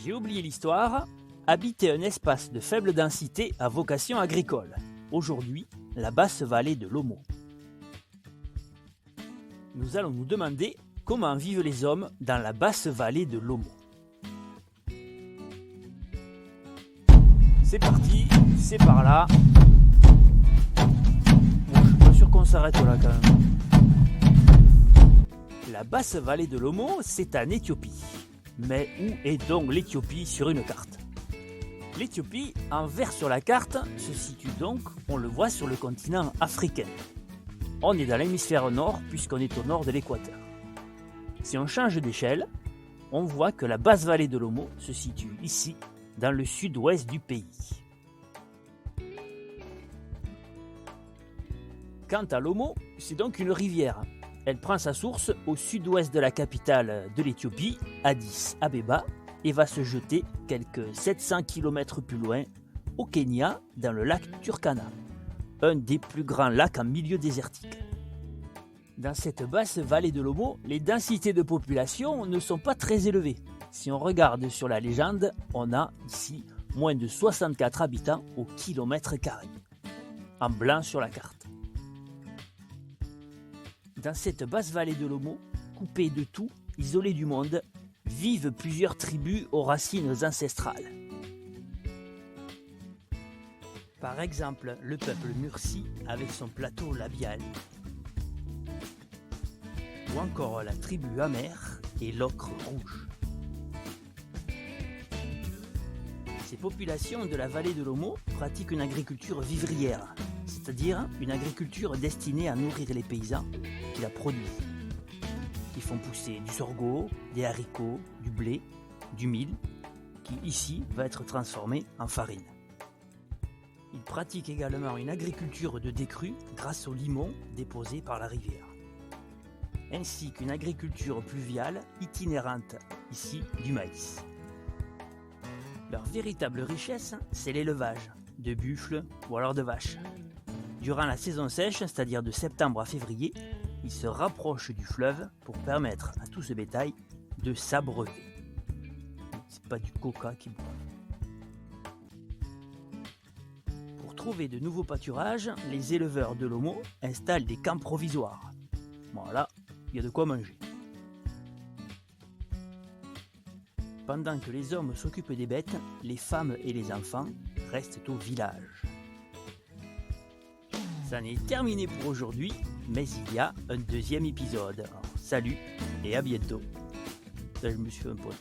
J'ai oublié l'histoire, habitait un espace de faible densité à vocation agricole. Aujourd'hui, la basse vallée de l'Omo. Nous allons nous demander comment vivent les hommes dans la basse vallée de l'Omo. C'est parti, c'est par là. Bon, je suis pas sûr qu'on s'arrête là quand même. La basse vallée de l'Omo, c'est en Éthiopie. Mais où est donc l'Éthiopie sur une carte ? L'Éthiopie, en vert sur la carte, se situe donc, on le voit, sur le continent africain. On est dans l'hémisphère nord puisqu'on est au nord de l'équateur. Si on change d'échelle, on voit que la basse vallée de l'Omo se situe ici, dans le sud-ouest du pays. Quant à l'Omo, c'est donc une rivière. Elle prend sa source au sud-ouest de la capitale de l'Éthiopie, Addis Abeba, et va se jeter quelques 700 km plus loin, au Kenya, dans le lac Turkana, un des plus grands lacs en milieu désertique. Dans cette basse vallée de l'Omo, les densités de population ne sont pas très élevées. Si on regarde sur la légende, on a ici moins de 64 habitants au kilomètre carré, en blanc sur la carte. Dans cette basse vallée de l'Omo, coupée de tout, isolée du monde, vivent plusieurs tribus aux racines ancestrales. Par exemple, le peuple Mursi avec son plateau labial. Ou encore la tribu Amer et l'ocre rouge. Ces populations de la vallée de l'Omo pratiquent une agriculture vivrière, c'est-à-dire une agriculture destinée à nourrir les paysans qui la produisent. Ils font pousser du sorgho, des haricots, du blé, du mil, qui ici va être transformé en farine. Ils pratiquent également une agriculture de décrue grâce aux limons déposés par la rivière, ainsi qu'une agriculture pluviale itinérante, ici du maïs. Leur véritable richesse, c'est l'élevage, de buffles ou alors de vaches. Durant la saison sèche, c'est-à-dire de septembre à février, ils se rapprochent du fleuve pour permettre à tout ce bétail de s'abreuver. C'est pas du coca qu'ils boivent. Pour trouver de nouveaux pâturages, les éleveurs de l'Omo installent des camps provisoires. Voilà, il y a de quoi manger. Pendant que les hommes s'occupent des bêtes, les femmes et les enfants restent au village. Ça en est terminé pour aujourd'hui, mais il y a un deuxième épisode. Alors, salut et à bientôt. Ça, je me suis fait un pote.